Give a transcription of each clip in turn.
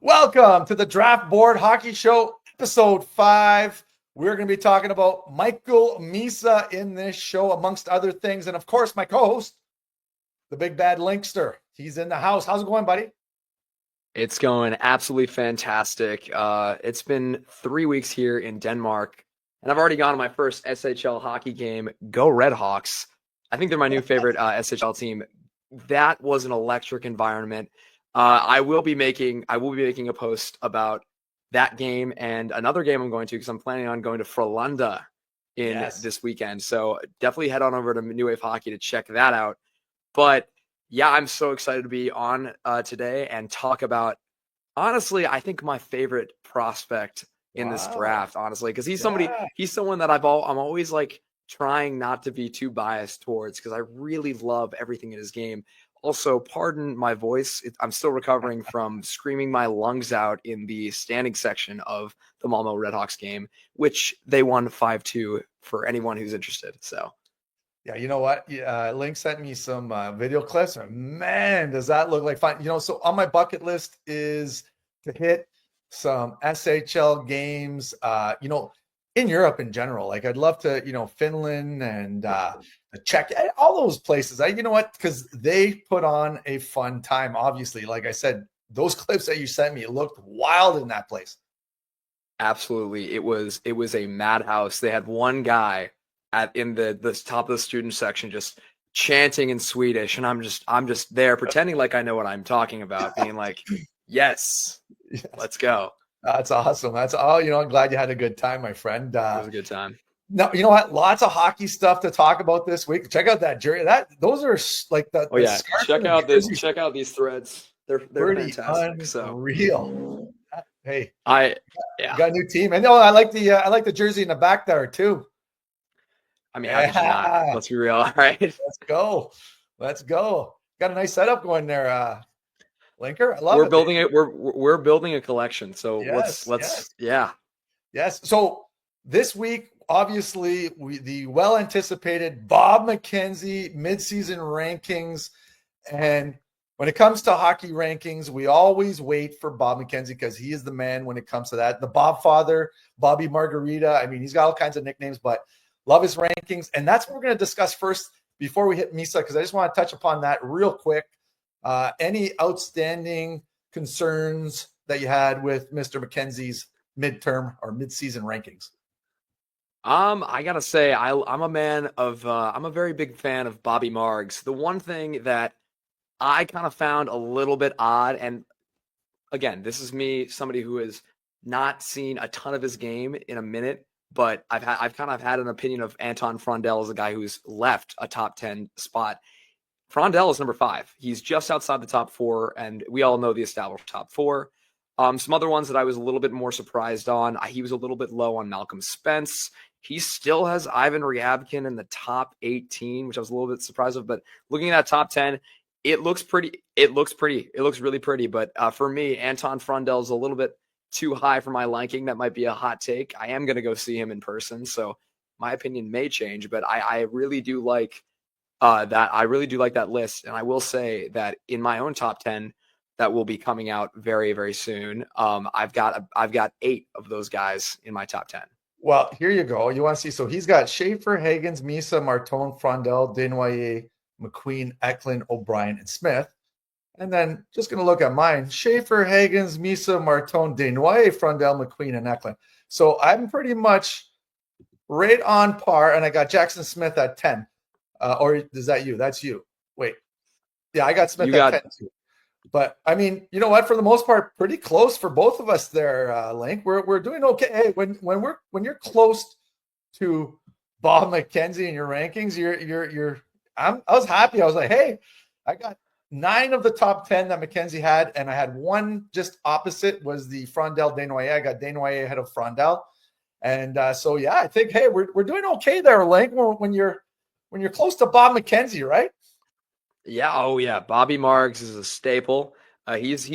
Welcome to the Draft Board Hockey Show, episode 5. We're going to be talking about Michael Misa in this show, amongst other things. And of course, my co-host, the big bad Linkster. He's in the house. How's it going, buddy? It's going absolutely fantastic. It's been 3 weeks here in Denmark, and I've already gone to my first SHL hockey game. Go Red Hawks. I think they're my new favorite SHL team. That was an electric environment. I will be making a post about that game and another game I'm going to, because I'm planning on going to Frölunda in this weekend. So definitely head on over to New Wave Hockey to check that out. But yeah, I'm so excited to be on today and talk about, honestly, I think my favorite prospect in this draft, honestly, because he's someone that I'm always like trying not to be too biased towards, because I really love everything in his game. Also, pardon my voice. I'm still recovering from screaming my lungs out in the standing section of the Malmo Red Hawks game, which they won 5-2 for anyone who's interested. So, yeah, you know what? Link sent me some video clips. Man, does that look like fun. So on my bucket list is to hit some SHL games, in Europe in general. Like I'd love to, Finland and Czech, all those places. You know what? Because they put on a fun time. Obviously, like I said, those clips that you sent me looked wild in that place. absolutely, it was a madhouse. They had one guy in the top of the student section just chanting in Swedish, and I'm just there pretending like I know what I'm talking about, being like, yes. Let's go. That's awesome. That's all. I'm glad you had a good time, my friend. It was a good time. No, you know what? Lots of hockey stuff to talk about this week. Check out that jersey. Those are like the. Oh yeah, check out these threads. They're fantastic. Unreal. Hey, got a new team, and I like the jersey in the back there too. I mean, how could you not? Let's be real. All right, let's go. Got a nice setup going there. Linker, I love it. We're building a collection. So yes. Yes. So this week, obviously, the well-anticipated Bob McKenzie midseason rankings. And when it comes to hockey rankings, we always wait for Bob McKenzie because he is the man when it comes to that. The Bob Father, Bobby Margarita. I mean, he's got all kinds of nicknames, but love his rankings. And that's what we're going to discuss first before we hit Misa, because I just want to touch upon that real quick. Any outstanding concerns that you had with Mr. McKenzie's midterm or midseason rankings? I gotta say, I'm a very big fan of Bobby Margs. The one thing that I kind of found a little bit odd, and again, this is me, somebody who has not seen a ton of his game in a minute, but I've kind of had an opinion of Anton Frondell as a guy who's left a top 10 spot. Frondell is number 5. He's just outside the top 4, and we all know the established top 4. Some other ones that I was a little bit more surprised on. He was a little bit low on Malcolm Spence. He still has Ivan Ryabkin in the top 18, which I was a little bit surprised of. But looking at that top 10, it looks pretty. It looks really pretty. But for me, Anton Frondell is a little bit too high for my liking. That might be a hot take. I am going to go see him in person, so my opinion may change. But I really do like that list, and I will say that in my own top 10 that will be coming out very, very soon, I've got 8 of those guys in my top 10. Well, here you go. You want to see? So he's got Schaefer, Higgins, Misa, Martone, Frondell, Desnoyers, McQueen, Eklund, O'Brien, and Smith. And then just going to look at mine: Schaefer, Higgins, Misa, Martone, Desnoyers, Frondell, McQueen, and Eklund. So I'm pretty much right on par, and I got Jackson Smith at 10. Or is that you? That's you. Wait. Yeah, I got Smith at 10 too. But I mean, you know what? For the most part, pretty close for both of us there, Link. We're doing okay. Hey, when you're close to Bob McKenzie in your rankings, I was happy. I was like, hey, I got 9 of the top 10 that McKenzie had, and I had one just opposite, was the Frondell Desnoyers. I got Desnoyers ahead of Frondell. And so yeah, I think we're doing okay there, Link, when you're close to Bob McKenzie, right? Yeah. Oh, yeah. Bobby Margs is a staple. His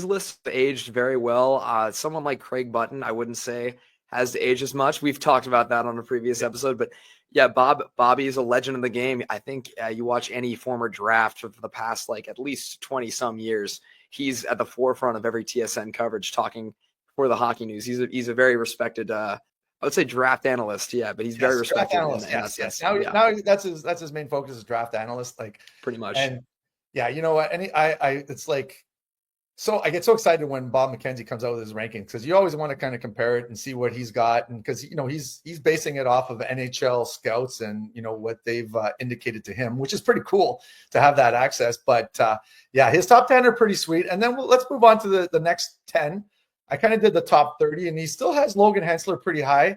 list aged very well. Someone like Craig Button, I wouldn't say has aged as much. We've talked about that on a previous episode, but yeah, Bobby is a legend in the game. I think you watch any former draft for the past, like, at least 20 some years, he's at the forefront of every TSN coverage talking for the hockey news. He's a very respected, I would say draft analyst. Yeah, but he's very Yes, draft respected analyst. in that Yes, yes. sense. Now, Yeah, now that's his main focus is draft analyst. Like, pretty much. and yeah, you know what? It's like, so I get so excited when Bob McKenzie comes out with his rankings because you always want to kind of compare it and see what he's got, and because he's basing it off of NHL scouts and what they've indicated to him, which is pretty cool to have that access. But yeah, his top 10 are pretty sweet, and then let's move on to the next 10. I kind of did the top 30, and he still has Logan Hensler pretty high.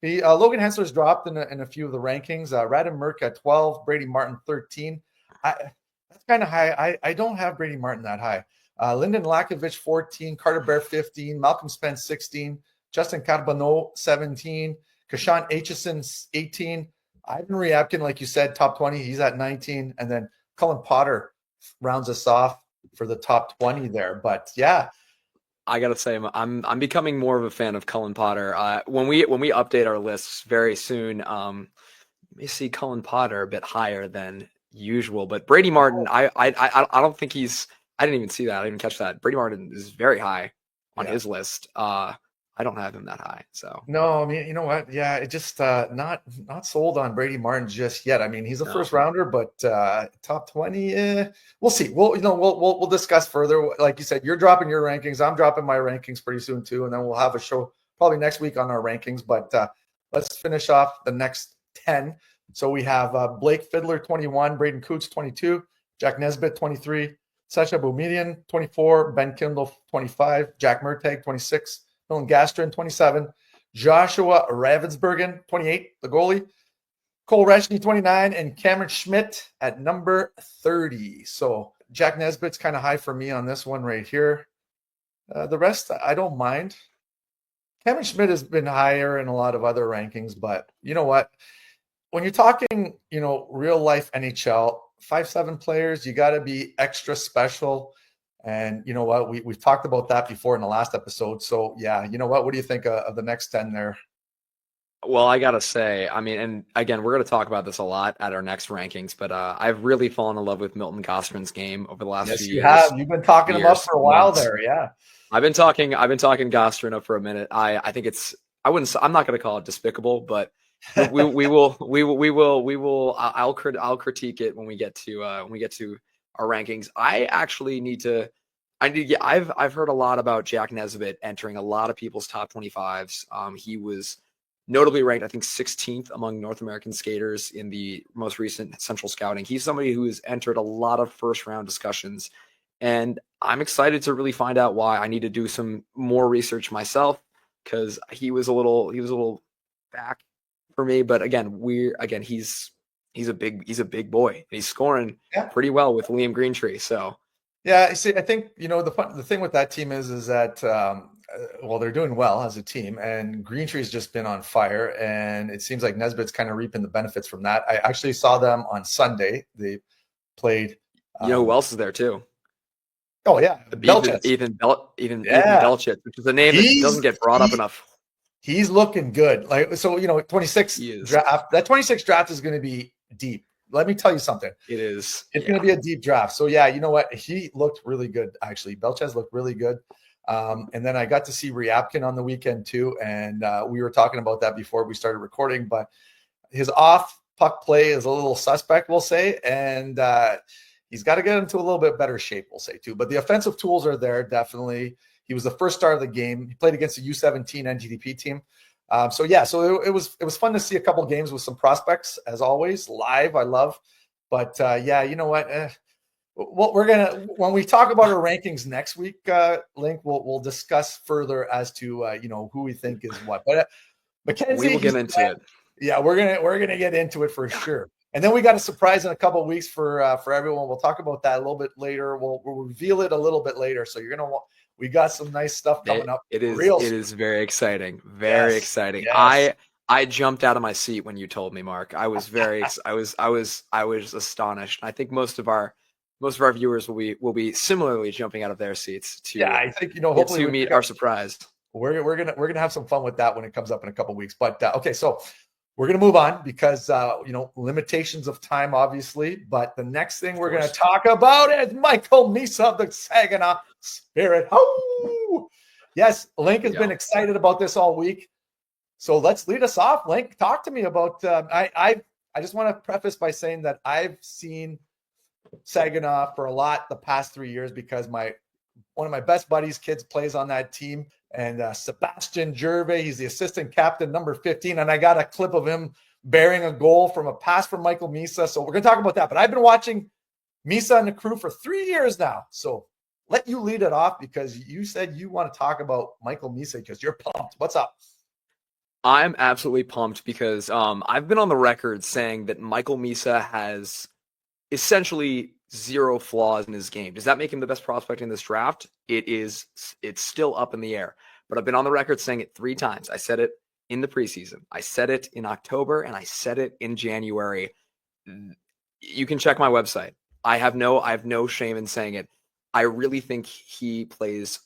Logan Hensler's dropped in a few of the rankings. Radim Merck at 12, Brady Martin 13. That's kind of high. I don't have Brady Martin that high. Lyndon Lakovich 14, Carter Bear 15, Malcolm Spence 16, Justin Carbonneau 17, Kashan Aitchison 18, Ivan Ryabkin, like you said, top 20. He's at 19, and then Cullen Potter rounds us off for the top 20 there. But yeah. I gotta say, I'm becoming more of a fan of Cullen Potter. When we update our lists very soon, you may see Cullen Potter a bit higher than usual. But Brady Martin, I don't think he's. I didn't even see that. I didn't even catch that. Brady Martin is very high on his list. I don't have him that high. So no, I mean, you know what? Yeah, it just not sold on Brady Martin just yet. I mean, he's a first rounder, but top 20, we'll see. We'll discuss further. Like you said, you're dropping your rankings. I'm dropping my rankings pretty soon too, and then we'll have a show probably next week on our rankings. But let's finish off the next 10. So we have Blake Fiddler 21, Braden Coots 22, Jack Nesbitt 23, Sacha Boumedian 24, Ben Kindle 25, Jack Murtagh 26, Dylan Gastrin 27, Joshua Ravensbergen 28, the goalie, Cole Reshny 29, and Cameron Schmidt at number 30. So Jack Nesbitt's kind of high for me on this one right here. The rest I don't mind. Cameron Schmidt has been higher in a lot of other rankings, but you know what? When you're talking, real life NHL, 5'7" players, you got to be extra special. And you know what? We've talked about that before in the last episode. So yeah, you know what? What do you think of the next 10 there? Well, I gotta say, I mean, and again, we're gonna talk about this a lot at our next rankings, but I've really fallen in love with Milton Gostrin's game over the last few years. Yes, you have. You've been talking him up for a while there, yeah. I've been talking Gostrin up for a minute. I think I'm not gonna call it despicable, but we will. I'll critique it when we get to our rankings. I've heard a lot about Jack Nesbitt entering a lot of people's top 25s. He was notably ranked, I think, 16th among North American skaters in the most recent Central Scouting. He's somebody who has entered a lot of first round discussions, and I'm excited to really find out why. I need to do some more research myself because he was a little back for me. But again, he's a big boy. And he's scoring pretty well with Liam Greentree. So yeah, see, I think the thing with that team is that they're doing well as a team, and Greentree's just been on fire, and it seems like Nesbitt's kind of reaping the benefits from that. I actually saw them on Sunday. They played. Who else is there too? Oh yeah, Ethan Belchitz, which is a name that doesn't get brought up enough. He's looking good. 26 draft. That 26 draft is going to be deep. Let me tell you something. It is. It's going to be a deep draft. So yeah, you know what? He looked really good. Actually, Belchez looked really good. And then I got to see Ryabkin on the weekend too, and we were talking about that before we started recording. But his off puck play is a little suspect, we'll say, and he's got to get into a little bit better shape, we'll say too. But the offensive tools are there, definitely. He was the first star of the game. He played against the U17 NGDP team. So it was fun to see a couple of games with some prospects, as always, live. I love. But yeah, you know what? When we talk about our rankings next week, Linc, we'll discuss further as to who we think is what. But Mackenzie, we will get into it. Yeah, we're gonna get into it for sure. And then we got a surprise in a couple of weeks for everyone. We'll talk about that a little bit later. We'll reveal it a little bit later. So we got some nice stuff coming up. It is very exciting. Very exciting. Yes. I jumped out of my seat when you told me, Mark. I was very I was astonished. I think most of our viewers will be similarly jumping out of their seats to I think hopefully to meet our surprise. We're gonna have some fun with that when it comes up in a couple of weeks. But okay, so we're going to move on because, limitations of time, obviously. But the next thing we're going to talk about is Michael Misa of the Saginaw Spirit. Oh, yes, Linc has been excited about this all week. So let's lead us off. Linc, talk to me about. I just want to preface by saying that I've seen Saginaw for a lot the past 3 years because one of my best buddies' kids plays on that team. And Sebastian Gervais, he's the assistant captain, number 15. And I got a clip of him bearing a goal from a pass from Michael Misa. So we're going to talk about that. But I've been watching Misa and the crew for 3 years now. So let you lead it off because you said you want to talk about Michael Misa because you're pumped. What's up? I'm absolutely pumped because I've been on the record saying that Michael Misa has essentially zero flaws in his game. Does that make him the best prospect in this draft? It's still up in the air. But I've been on the record saying it 3 times. I said it in the preseason. I said it in October, and I said it in January. You can check my website. I have no shame in saying it. I really think he plays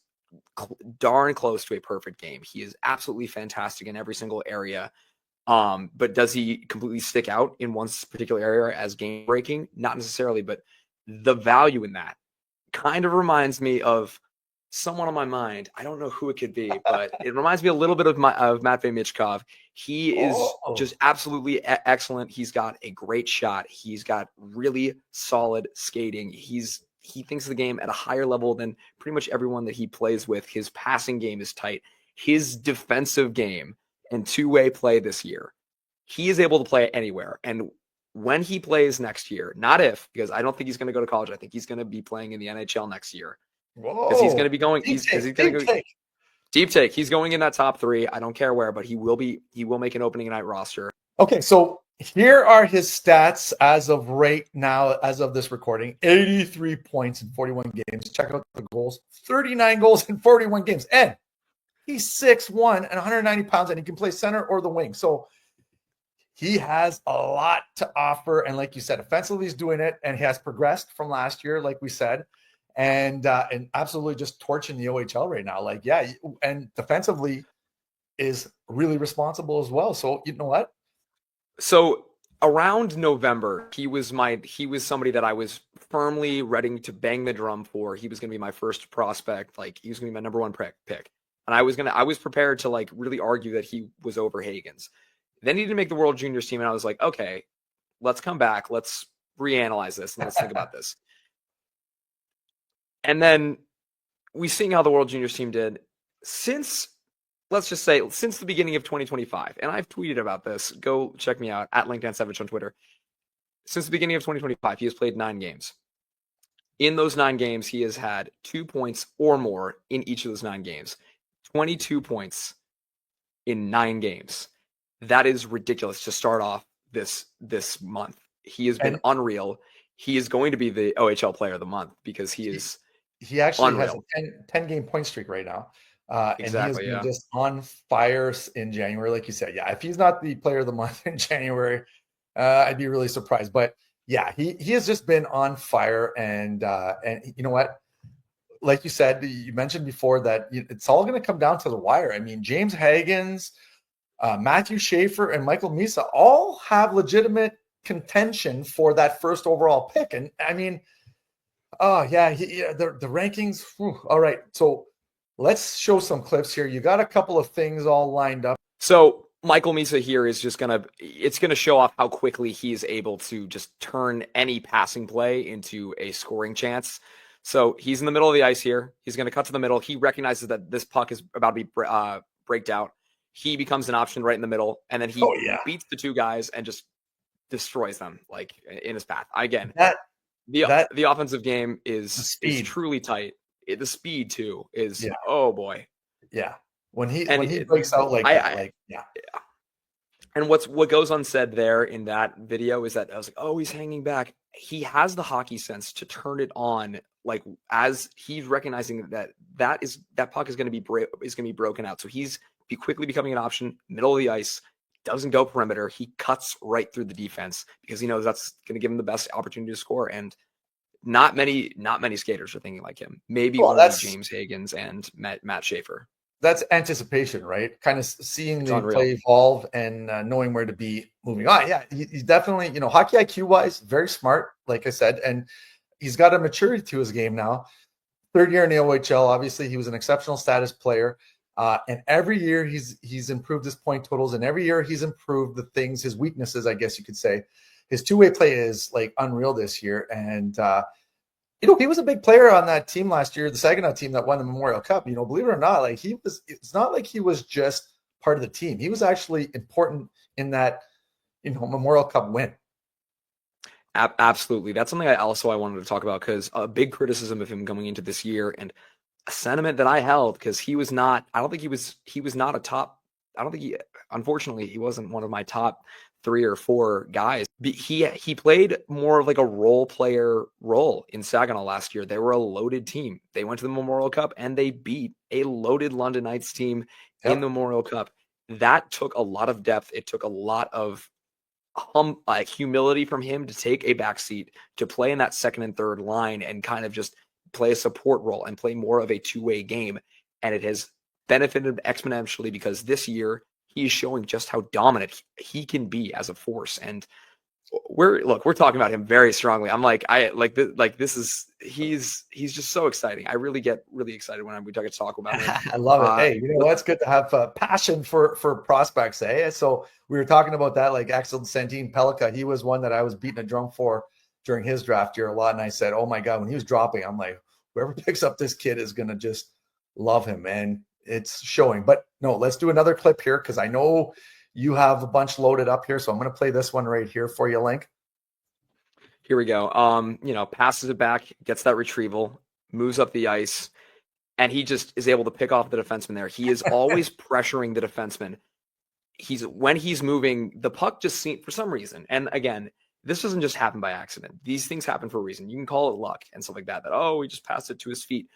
darn close to a perfect game. He is absolutely fantastic in every single area. But does he completely stick out in one particular area as game breaking? Not necessarily, but the value in that kind of reminds me of someone on my mind. I don't know who it could be, but it reminds me a little bit of Matvei Michkov. He is just absolutely excellent. He's got a great shot. He's got really solid skating. He thinks of the game at a higher level than pretty much everyone that he plays with. His passing game is tight. His defensive game and two-way play this year, he is able to play anywhere. And when he plays next year, not if, because I don't think he's going to go to college. I think he's going to be playing in the NHL next year. Because he's going to be going. He's going to go deep take. He's going in that top 3. I don't care where, but he will make an opening night roster. Okay, so here are his stats as of right now, as of this recording: 83 points in 41 games. Check out the goals: 39 goals in 41 games, and he's 6'1" and 190 pounds, and he can play center or the wing. So he has a lot to offer. And like you said, offensively, he's doing it, and he has progressed from last year, like we said, and absolutely just torching the OHL right now. Like, yeah, and defensively is really responsible as well. So you know what? So around November, he was somebody that I was firmly ready to bang the drum for. He was going to be my first prospect. Like, he was going to be my number 1 pick. And I was prepared to like really argue that he was over Hagens. Then he didn't make the World Juniors team, and I was like, okay, let's come back. Let's reanalyze this and let's think about this. And then we seeing how the World Juniors team did since the beginning of 2025. And I've tweeted about this. Go check me out at LincDanceSavage on Twitter. Since the beginning of 2025, he has played 9 games. In those 9 games, he has had 2 points or more in each of those 9 games. 22 points in 9 games. That is ridiculous to start off this month. He has been unreal. He is going to be the OHL player of the month because he actually unreal. Has a 10-game point streak right now. Exactly, and he has been just on fire in January, like you said. Yeah, if he's not the player of the month in January, I'd be really surprised. But yeah, he has just been on fire. And you know what? Like you said, you mentioned before that it's all going to come down to the wire. I mean, James Hagens, Matthew Schaefer, and Michael Misa all have legitimate contention for that first overall pick. And I mean, the rankings. All right, so let's show some clips here. You got a couple of things all lined up. So Michael Misa here is just it's gonna show off how quickly he's able to just turn any passing play into a scoring chance. So he's in the middle of the ice here. He's going to cut to the middle. He recognizes that this puck is about to be braked out. He becomes an option right in the middle, and then he beats the 2 guys and just destroys them like in his path. Again, the offensive game is truly tight. The speed too is oh boy. Yeah. When he breaks out like that. And what goes unsaid there in that video is that I was like, oh, he's hanging back. He has the hockey sense to turn it on, like as he's recognizing that puck is going to be broken out. So he's quickly becoming an option, middle of the ice, doesn't go perimeter. He cuts right through the defense because he knows that's going to give him the best opportunity to score. And not many skaters are thinking like him. Maybe only James Hagens and Matt Schaefer. that's anticipation, right? Kind of seeing It's the unreal. play evolve and knowing where to be moving on. Yeah, he's definitely, hockey IQ wise, very smart, like I said, and he's got a maturity to his game now. Third year in the OHL, obviously, he was an exceptional status player. And every year he's improved his point totals, and every year he's improved the things, his weaknesses, I guess you could say. His two-way play is like unreal this year. And he was a big player on that team last year, the Saginaw team that won the Memorial Cup. Believe it or not, like it's not like he was just part of the team. He was actually important in that, Memorial Cup win. Absolutely. That's something I wanted to talk about, because a big criticism of him coming into this year, and a sentiment that I held, because I don't think he was not a top, I don't think unfortunately, he wasn't one of my top 3 or 4 guys. He played more of like a role player role in Saginaw last year. They were a loaded team. They went to the Memorial Cup and they beat a loaded London Knights team in the Memorial Cup. That took a lot of depth. It took a lot of humility from him to take a backseat, to play in that second and third line and kind of just play a support role and play more of a two-way game. And it has benefited exponentially, because this year he is showing just how dominant he can be as a force. And we're talking about him very strongly. I'm like, he's just so exciting. I really get really excited when we talk about him. I love it. Hey, it's good to have passion for prospects. So we were talking about that, like Axel Sandin Pellikka. He was one that I was beating a drum for during his draft year a lot. And I said, oh my God, when he was dropping, I'm like, whoever picks up this kid is going to just love him. And it's showing. But no, let's do another clip here, because I know you have a bunch loaded up here. So I'm going to play this one right here for you, Linc. Here we go. Passes it back, gets that retrieval, moves up the ice, and he just is able to pick off the defenseman there. He is always pressuring the defenseman. When he's moving, the puck just seems, for some reason, and again, this doesn't just happen by accident. These things happen for a reason. You can call it luck and stuff like that, he just passed it to his feet.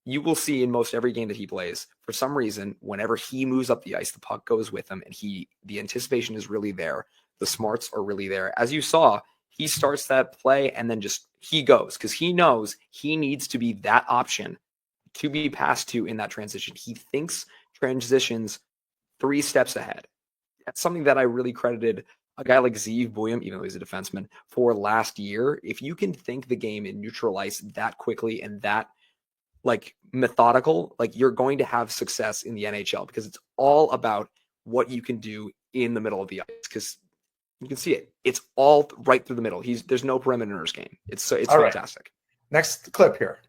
You will see in most every game that he plays, for some reason, whenever he moves up the ice, the puck goes with him, and the anticipation is really there. The smarts are really there. As you saw, he starts that play and then he goes, because he knows he needs to be that option to be passed to in that transition. He thinks transitions 3 steps ahead. That's something that I really credited a guy like Zeev Buium, even though he's a defenseman, for last year. If you can think the game in neutral ice that quickly and that methodical, you're going to have success in the NHL, because it's all about what you can do in the middle of the ice, because you can see it. It's all right through the middle. There's no perimeter in his game. It's fantastic. Right. Next clip here.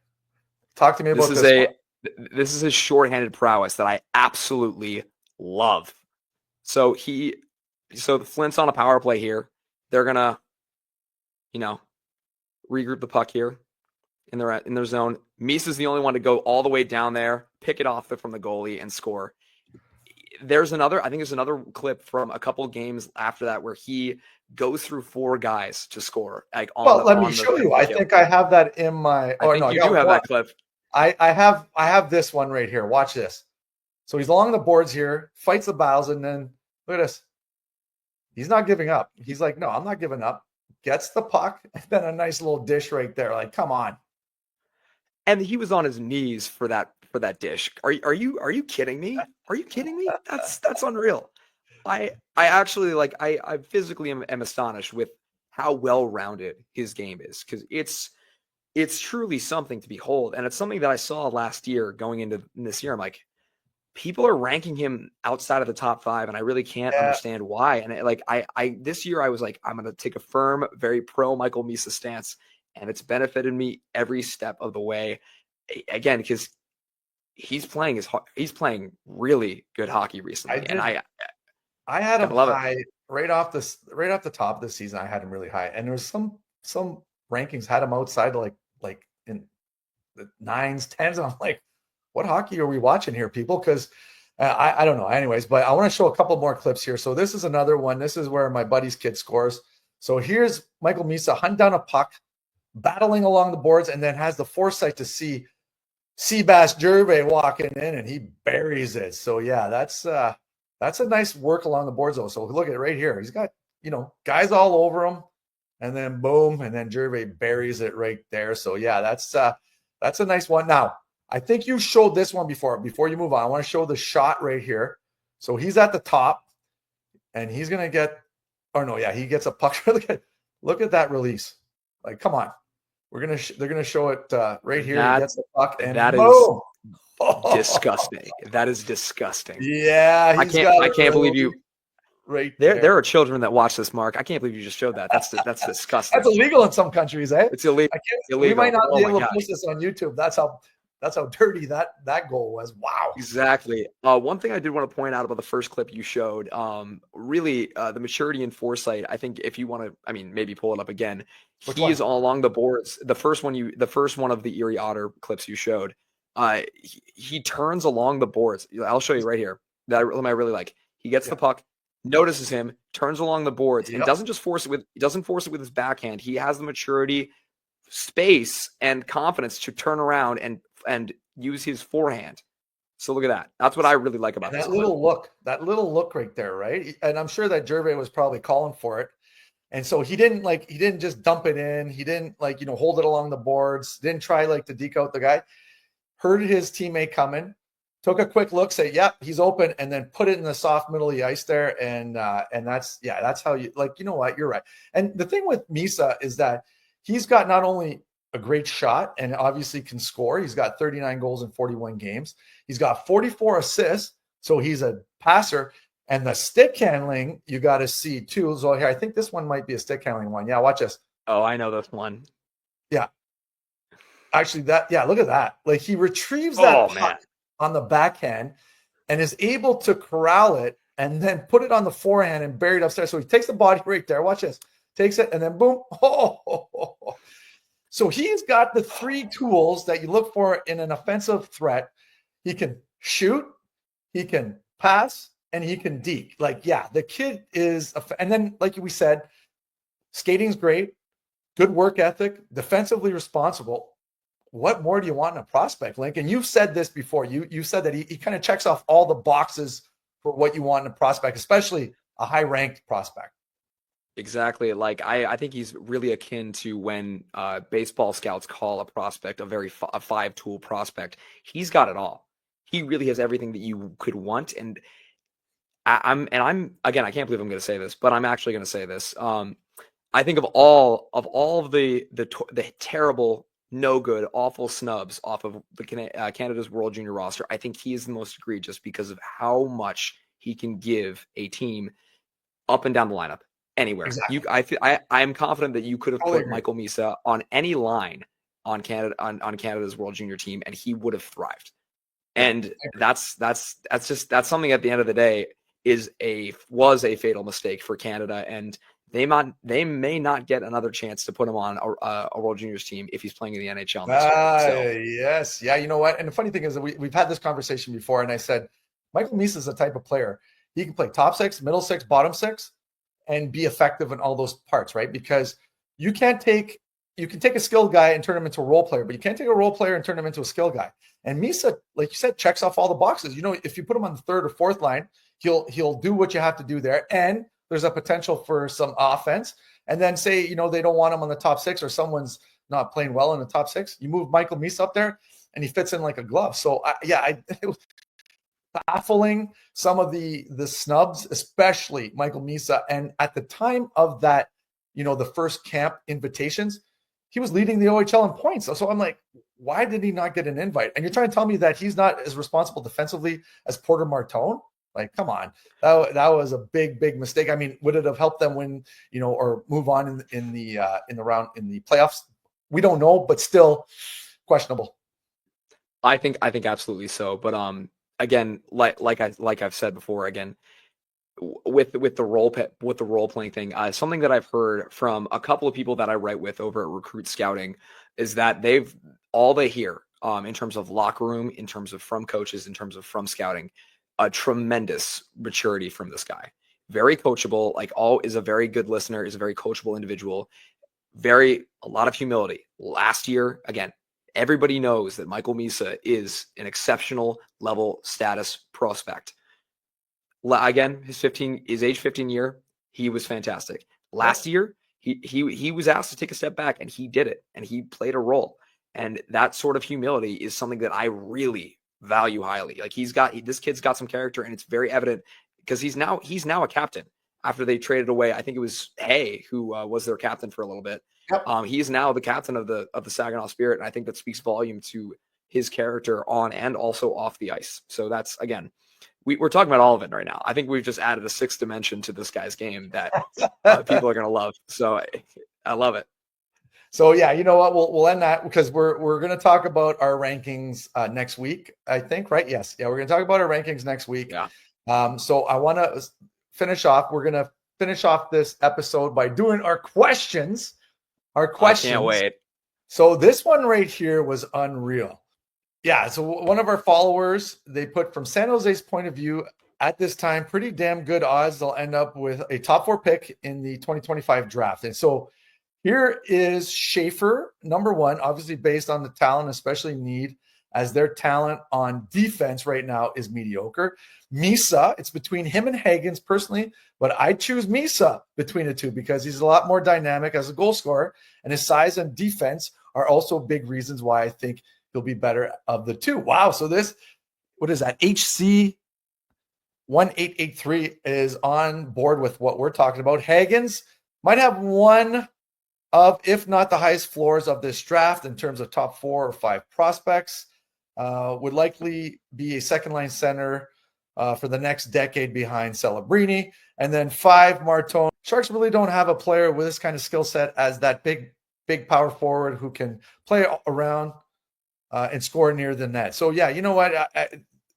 Talk to me about this one. This is his shorthanded prowess that I absolutely love. So the Flint's on a power play here. They're gonna, regroup the puck here in their zone. Misa's the only one to go all the way down there, pick it off from the goalie, and score. There's another clip from a couple games after that where he goes through 4 guys to score. Let me show you. I think I have that in my. I think you do have that clip. I have this one right here. Watch this. So he's along the boards here, fights the battles, and then look at this. He's not giving up. He's like, no, I'm not giving up. Gets the puck, and then a nice little dish right there. Like, come on. And he was on his knees for that dish. Are you kidding me? Are you kidding me? That's unreal. I actually I physically am astonished with how well-rounded his game is, because it's truly something to behold. And it's something that I saw last year going into this year. I'm like, people are ranking him outside of the top 5, and I really can't understand why. And I this year I was like, I'm going to take a firm, very pro Michael Misa stance, and it's benefited me every step of the way. Again, because he's playing really good hockey recently, and I had him high right off the top of the season. I had him really high, and there was some rankings had him outside like in the 9s, 10s. I'm like, what hockey are we watching here, people? Because I don't know. Anyways, but I want to show a couple more clips here. So this is another one. This is where my buddy's kid scores. So here's Michael Misa hunt down a puck, battling along the boards, and then has the foresight to see Seabass Gervais walking in, and he buries it. So yeah, that's a nice work along the boards though. So look at it right here. He's got, guys all over him, and then boom, and then Gervais buries it right there. So yeah, that's a nice one. Now, I think you showed this one before you move on. I want to show the shot right here. So he's at the top, and he's going to get, oh no, yeah, he gets a puck. Look at that release. Like, come on. They're going to show it right here. He gets the puck, and that boom. is disgusting. That is disgusting. Yeah, I can't believe you. Right there are children that watch this, Mark. I can't believe you just showed that. That's disgusting. That's illegal in some countries, eh? It's illegal. We might not be able to post this on YouTube. That's how dirty that goal was. Wow. Exactly. One thing I did want to point out about the first clip you showed, really the maturity and foresight. I think if you want to, I mean, maybe pull it up again. He is all along the boards. The first one of the Erie Otter clips you showed. He turns along the boards. I'll show you right here. That I really like. He gets the puck, notices him, turns along the boards, and doesn't force it with his backhand. He has the maturity, space, and confidence to turn around and use his forehand. So look at that. That's what I really like about that little look. That little look right there, right? And I'm sure that Gervais was probably calling for it. And so he didn't just dump it in. He didn't hold it along the boards. Didn't try to deke out the guy. Heard his teammate coming, took a quick look, say, "Yep, he's open," and then put it in the soft middle of the ice there. And that's how you you know what? You're right. And the thing with Misa is that he's got not only a great shot and obviously can score. He's got 39 goals in 41 games. He's got 44 assists, so he's a passer. And the stick handling, you got to see too. So here, I think this one might be a stick handling one. Yeah, watch this. Oh, I know this one. Yeah. Actually, look at that. Like he retrieves that puck on the backhand and is able to corral it and then put it on the forehand and bury it upstairs. So he takes the body right there. Watch this. Takes it and then boom. So he's got the three tools that you look for in an offensive threat. He can shoot, he can pass, and he can deke. The kid is, and then like we said, skating's great, good work ethic, defensively responsible. What more do you want in a prospect, Linc? And you've said this before. You said that he kind of checks off all the boxes for what you want in a prospect, especially a high-ranked prospect. Exactly. I think he's really akin to when baseball scouts call a prospect a five-tool prospect. He's got it all. He really has everything that you could want. And I'm again, I can't believe I'm going to say this, but I'm actually going to say this. I think of all of the terrible, no good, awful snubs off of the Canada's World Junior roster, I think he is the most egregious because of how much he can give a team up and down the lineup. Anywhere. Exactly. I'm confident that you could have put Michael Misa on any line on Canada's World Junior team, and he would have thrived. And that's something at the end of the day was a fatal mistake for Canada, and they may not get another chance to put him on a World Juniors team if he's playing in the NHL next year. Yes. Yeah, you know what? And the funny thing is that we've had this conversation before, and I said Michael Misa is the type of player. He can play top six, middle six, bottom six, and be effective in all those parts, right? Because you can take a skilled guy and turn him into a role player, but you can't take a role player and turn him into a skill guy. And Misa, like you said, checks off all the boxes. If you put him on the third or fourth line, he'll do what you have to do there. And there's a potential for some offense. And then say, they don't want him on the top six or someone's not playing well in the top six. You move Michael Misa up there and he fits in like a glove. So it was baffling, some of the snubs, especially Michael Misa. And at the time of that, the first camp invitations, he was leading the OHL in points. So I'm like, why did he not get an invite? And you're trying to tell me that he's not as responsible defensively as Porter Martone? Like, come on, that was a big mistake. I mean, would it have helped them win, or move on in the round in the playoffs? We don't know, but still questionable. I think absolutely so. But again, like I've said before, again, with the role playing thing, something that I've heard from a couple of people that I write with over at Recruit Scouting is that all they hear in terms of locker room, in terms of from coaches, in terms of from scouting, a tremendous maturity from this guy. Very coachable, is a very good listener, is a very coachable individual, a lot of humility. Last year, again, everybody knows that Michael Misa is an exceptional level status prospect. Again, his age 15 year, he was fantastic. Last year, he was asked to take a step back, and he did it, and he played a role. And that sort of humility is something that I really value highly. Like this kid's got some character, and it's very evident because he's now a captain after they traded away. I think it was Hay who was their captain for a little bit. Yep. He is now the captain of the Saginaw Spirit, and I think that speaks volume to his character on and also off the ice. So that's, again, we're talking about all of it right now. I think we've just added a sixth dimension to this guy's game that people are going to love. So I love it. So yeah, you know what? We'll end that because we're going to talk about our rankings next week, I think, right? Yes. Yeah, we're going to talk about our rankings next week. Yeah. So I want to finish off. We're going to finish off this episode by doing our questions. I can't wait. So this one right here was unreal. Yeah. So one of our followers, they put, from San Jose's point of view at this time, pretty damn good odds they'll end up with a top 4 pick in the 2025 draft. And so here is Schaefer, number 1, obviously based on the talent, especially need, as their talent on defense right now is mediocre. Misa, it's between him and Hagens personally, but I choose Misa between the two because he's a lot more dynamic as a goal scorer, and his size and defense are also big reasons why I think he'll be better of the two. Wow. So this, what is that? HC 1883 is on board with what we're talking about. Hagens might have one of, if not the highest floors of this draft in terms of top 4 or 5 prospects. Would likely be a second line center for the next decade behind Celebrini. And then 5, Martone. Sharks really don't have a player with this kind of skill set as that big power forward who can play around and score near the net. So yeah, you know what?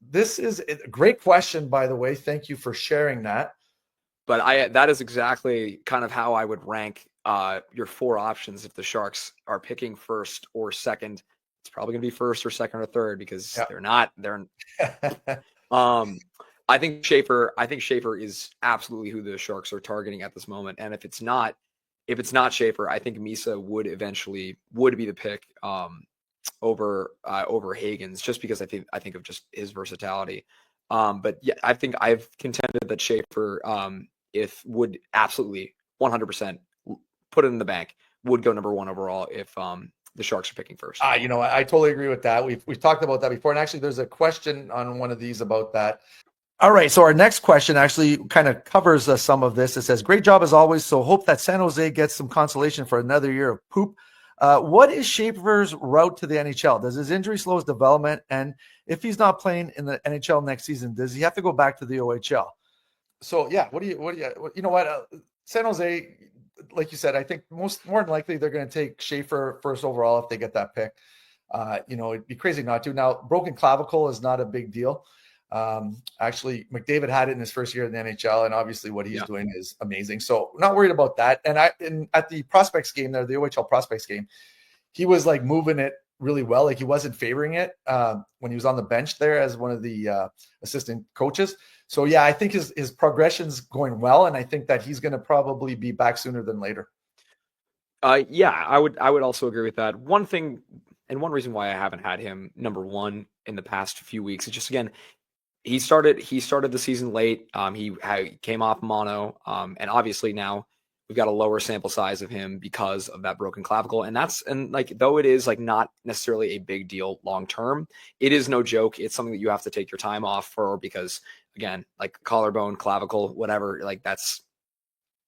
This is a great question, by the way. Thank you for sharing that. But that is exactly kind of how I would rank your 4 options if the Sharks are picking first or second. It's probably going to be first or second or third because they're not. I think Schaefer is absolutely who the Sharks are targeting at this moment. And if it's not Schaefer, I think Misa would eventually be the pick over Hagens, just because I think of just his versatility. But yeah, I think I've contended that Schaefer would absolutely 100% put it in the bank, would go number 1 overall if the Sharks are picking first. You know, I totally agree with that. We've talked about that before. And actually, there's a question on one of these about that. All right. So our next question actually kind of covers some of this. It says, great job as always. So hope that San Jose gets some consolation for another year of poop. What is Schaefer's route to the NHL? Does his injury slow his development? And if he's not playing in the NHL next season, does he have to go back to the OHL? So yeah, you know what? San Jose, like you said, I think more than likely they're going to take Schaefer first overall if they get that pick. You know, it'd be crazy not to. Now, broken clavicle is not a big deal. Actually, McDavid had it in his first year in the NHL, and obviously what he's doing is amazing. So not worried about that. And at the prospects game there, the OHL prospects game, he was like moving it really well. Like he wasn't favoring it when he was on the bench there as one of the assistant coaches. So yeah, I think his progression's going well, and I think that he's going to probably be back sooner than later. Yeah, I would also agree with that. One thing, and one reason why I haven't had him number 1 in the past few weeks is just, again, he started the season late. He came off mono, and obviously now we've got a lower sample size of him because of that broken clavicle. And though it is like not necessarily a big deal long term, it is no joke. It's something that you have to take your time off for, because again, like collarbone, clavicle, whatever, like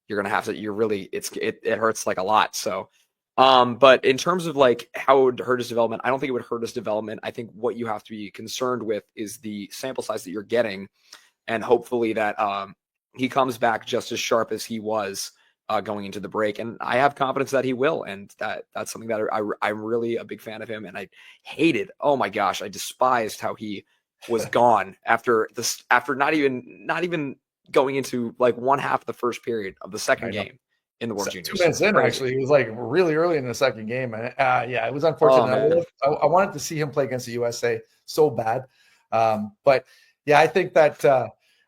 you're gonna have to. It hurts like a lot. So. But in terms of like how it would hurt his development, I don't think it would hurt his development. I think what you have to be concerned with is the sample size that you're getting, and hopefully that he comes back just as sharp as he was going into the break. And I have confidence that he will, and that's something that I'm really a big fan of him. And I hated, oh my gosh, I despised how he was gone after not even going into like one half of the first period of the second game. In the World Juniors. 2 minutes in, actually. It was like really early in the second game. And yeah, it was unfortunate. I wanted to see him play against the USA so bad. But yeah, I think that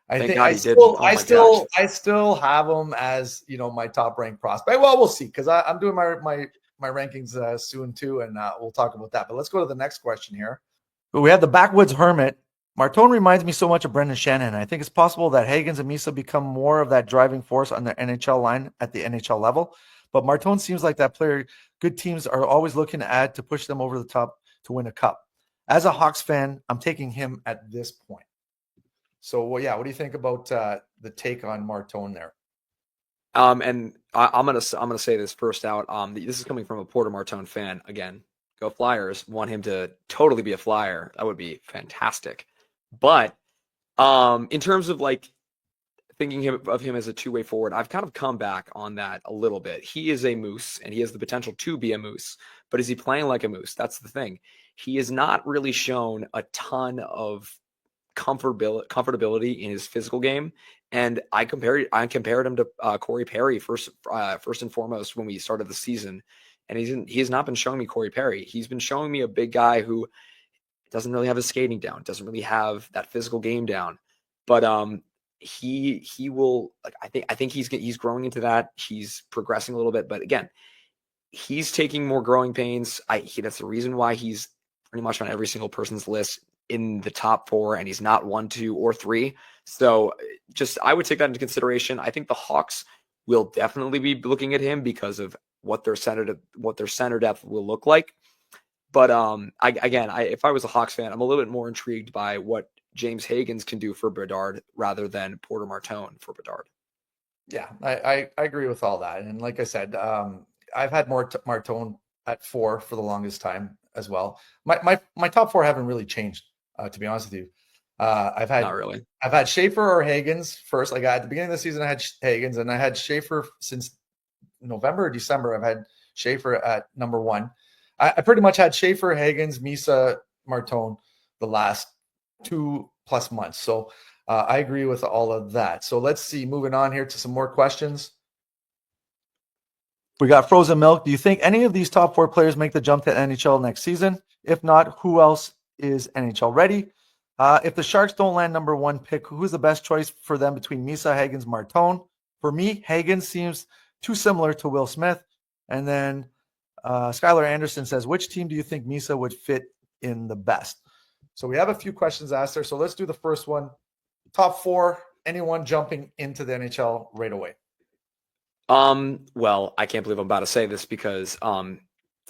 I still have him as, you know, my top ranked prospect. Well, we'll see, because I'm doing my rankings soon too, and we'll talk about that. But let's go to the next question here. We have the Backwoods Hermit. Martone reminds me so much of Brendan Shannon. I think it's possible that Hagens and Misa become more of that driving force on the NHL line at the NHL level. but Martone seems like that player good teams are always looking to add to push them over the top to win a cup. As a Hawks fan, I'm taking him at this point. So, well, yeah, what do you think about the take on Martone there? And I'm gonna say this first out. This is coming from a Porter Martone fan. Again, go Flyers. Want him to totally be a Flyer. That would be fantastic. But in terms of like thinking of him as a two-way forward, I've kind of come back on that a little bit. He is a Moose, and he has the potential to be a Moose. But is he playing like a Moose? That's the thing. He has not really shown a ton of comfortability in his physical game. And I compared him to Corey Perry first and foremost when we started the season. And he has not been showing me Corey Perry. He's been showing me a big guy who doesn't really have his skating down, doesn't really have that physical game down. But he will, like, I think he's growing into that. He's progressing a little bit, but again, he's taking more growing pains. That's the reason why he's pretty much on every single person's list in the top 4, and he's not 1, 2, or 3. So I would take that into consideration. I think the Hawks will definitely be looking at him because of what their center depth will look like. But if I was a Hawks fan, I'm a little bit more intrigued by what James Higgins can do for Bedard rather than Porter Martone for Bedard. Yeah, I agree with all that. And like I said, I've had more Martone at 4 for the longest time as well. My top 4 haven't really changed, to be honest with you. Not really. I've had Schaefer or Higgins first. Like at the beginning of the season, I had Higgins, and I had Schaefer since November or December. I've had Schaefer at number 1. I pretty much had Schaefer, Higgins, Misa, Martone the last 2+ months. So I agree with all of that. So let's see, moving on here to some more questions. We got Frozen Milk. Do you think any of these top 4 players make the jump to NHL next season? If not, who else is NHL ready? If the Sharks don't land number 1 pick, who's the best choice for them between Misa, Higgins, Martone? For me, Higgins seems too similar to Will Smith. And then Skylar Anderson says, which team do you think Misa would fit in the best? So we have a few questions asked there. So let's do the first one. Top 4, anyone jumping into the NHL right away? Well, I can't believe I'm about to say this because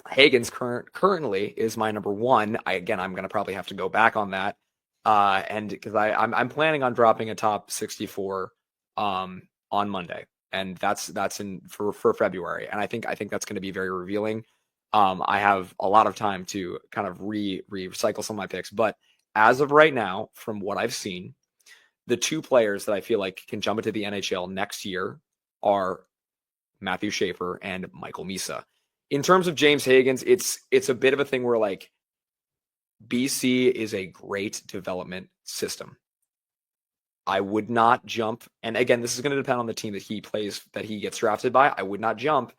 Higgins currently is my number 1. I'm going to probably have to go back on that. And because I'm planning on dropping a top 64 on Monday, and that's in for February, and I think that's going to be very revealing. I have a lot of time to kind of recycle some of my picks, but as of right now, from what I've seen, the 2 players that I feel like can jump into the NHL next year are Matthew Schaefer and Michael Misa. In terms of James Higgins, it's a bit of a thing where like BC is a great development system. I would not jump, and again, this is going to depend on the team that he plays, that he gets drafted by. I would not jump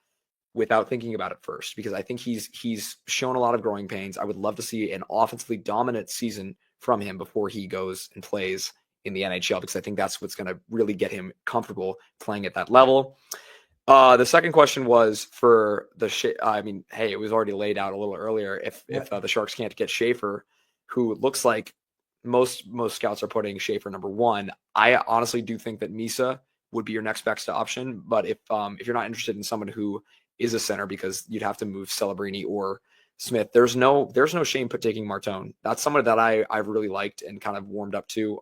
without thinking about it first, because I think he's shown a lot of growing pains. I would love to see an offensively dominant season from him before he goes and plays in the NHL, because I think that's what's going to really get him comfortable playing at that level. The second question was for it was already laid out a little earlier. If the Sharks can't get Schaefer, who looks like most scouts are putting Schaefer number 1, I honestly do think that Misa would be your next best option. But if you're not interested in someone who is a center, because you'd have to move Celebrini or Smith, there's no shame taking Martone. That's someone that I've really liked and kind of warmed up to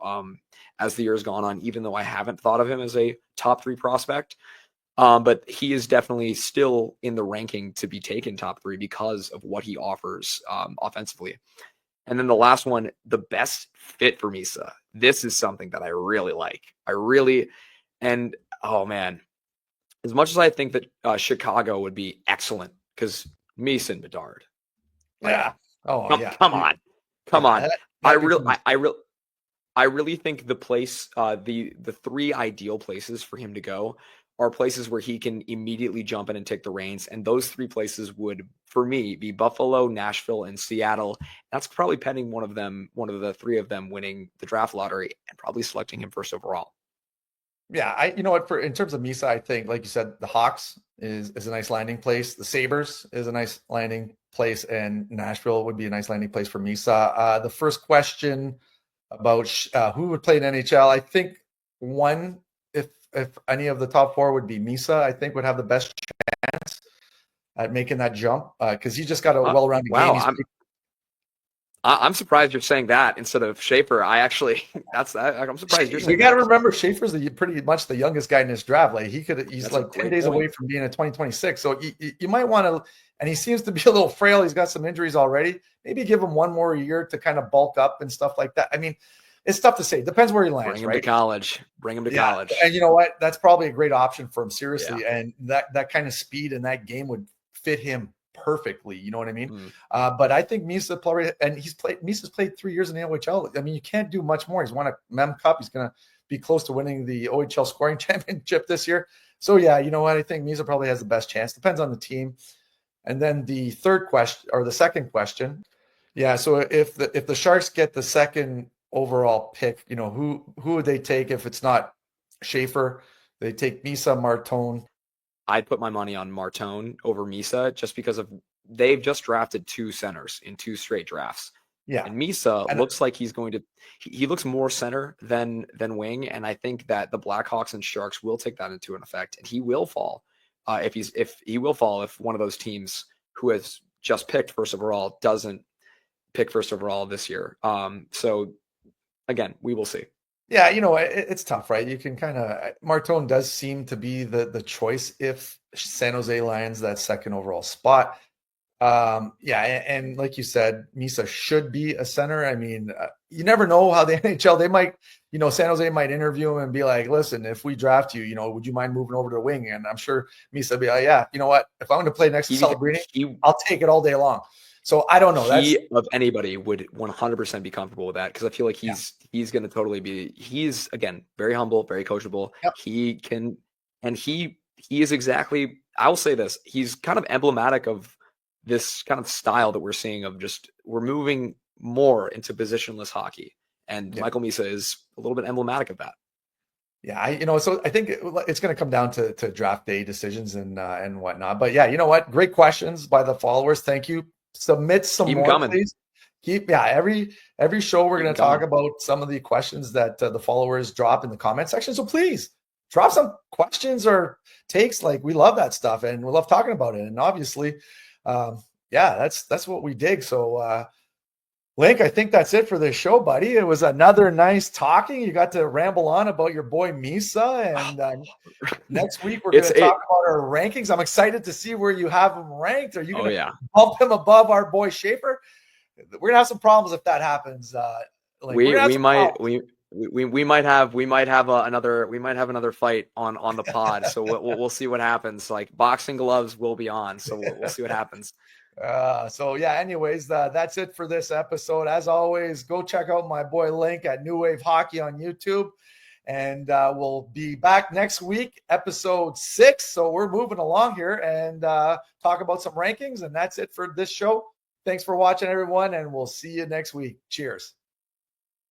as the year's gone on, even though I haven't thought of him as a top 3 prospect. But he is definitely still in the ranking to be taken top 3 because of what he offers offensively. And then the last one, the best fit for Misa. This is something that I really like. Oh man, as much as I think that Chicago would be excellent, because Misa and Bedard. Yeah. Come on. I really think the place, the 3 ideal places for him to go are places where he can immediately jump in and take the reins. And those 3 places would, for me, be Buffalo, Nashville, and Seattle. That's probably pending one of the 3 of them winning the draft lottery and probably selecting him first overall. Yeah, you know what, in terms of Misa, I think, like you said, the Hawks is a nice landing place. The Sabres is a nice landing place, and Nashville would be a nice landing place for Misa. The first question about who would play in NHL, I think one, if any of the top 4 would be Misa, I think would have the best chance. at making that jump because he just got a Uh, well-rounded game. wow, He's I'm surprised you're saying that instead of Schaefer. I actually I'm surprised you're we saying got that. to remember Schaefer's pretty much the youngest guy in this draft. Like he's That's a like 10 great days point. away from being a 2026. So you might want to, and he seems to be a little frail. He's got some injuries already. Maybe give him one more year to kind of bulk up and stuff like that. I mean, it's tough to say. Depends where he lands, Bring him right? to college. Bring him to Yeah, college. and you know what? That's probably a great option for him, Yeah. seriously. And that kind of speed in that game would fit him perfectly. You know what I mean? Mm. But I think Misa's played 3 years in the OHL. I mean, you can't do much more. He's won a Mem Cup. He's going to be close to winning the OHL scoring championship this year. So yeah, you know what? I think Misa probably has the best chance. Depends on the team. And then the third question, or the second question, yeah. So if the Sharks get the second overall pick, you know, who would they take if it's not Schaefer? They take Misa, Martone. I'd put my money on Martone over Misa just because they've just drafted 2 centers in 2 straight drafts. Yeah. And Misa And looks like he's going to he looks more center than wing, and I think that the Blackhawks and Sharks will take that into an effect, and he will fall if one of those teams who has just picked first overall doesn't pick first overall this year. So again, we will see. yeah, you know, it's tough, right? You can kind of Martone does seem to be the choice if San Jose lands that second overall spot. Yeah, and like you said, Misa should be a center. I mean, you never know how the NHL, they might, you know, San Jose might interview him and be like, listen, if we draft you, you know, would you mind moving over to the wing? And I'm sure Misa would be like, yeah, you know what? If I'm going to play next to Celebrini, I'll take it all day long. So I don't know. Of anybody would 100% be comfortable with that because I feel like he's going to totally be. He's again very humble, very coachable. Yep. He can, and he is exactly. I will say this: he's kind of emblematic of this kind of style that we're seeing of just we're moving more into positionless hockey, and Michael Misa is a little bit emblematic of that. Yeah, so I think it's going to come down to draft day decisions and whatnot. But yeah, you know what? Great questions by the followers. Thank you. Submit some more, coming. please. Every show we're going to talk about some of the questions that the followers drop in the comment section. So please drop some questions or takes. Like we love that stuff and we love talking about it. And obviously, that's what we dig. So Linc, I think that's it for this show, buddy. It was another nice talking. You got to ramble on about your boy Misa, and next week we're going to talk about our rankings. I'm excited to see where you have him ranked. Are you going to bump him above our boy Schaefer? We're gonna have some problems if that happens. We might have another fight on the pod. So we'll see what happens. Like boxing gloves will be on. So we'll see what happens. Anyways, that's it for this episode. As always, go check out my boy Linc at New Wave Hockey on YouTube. And we'll be back next week, episode 6. So we're moving along here and talk about some rankings. And that's it for this show. Thanks for watching, everyone. And we'll see you next week. Cheers.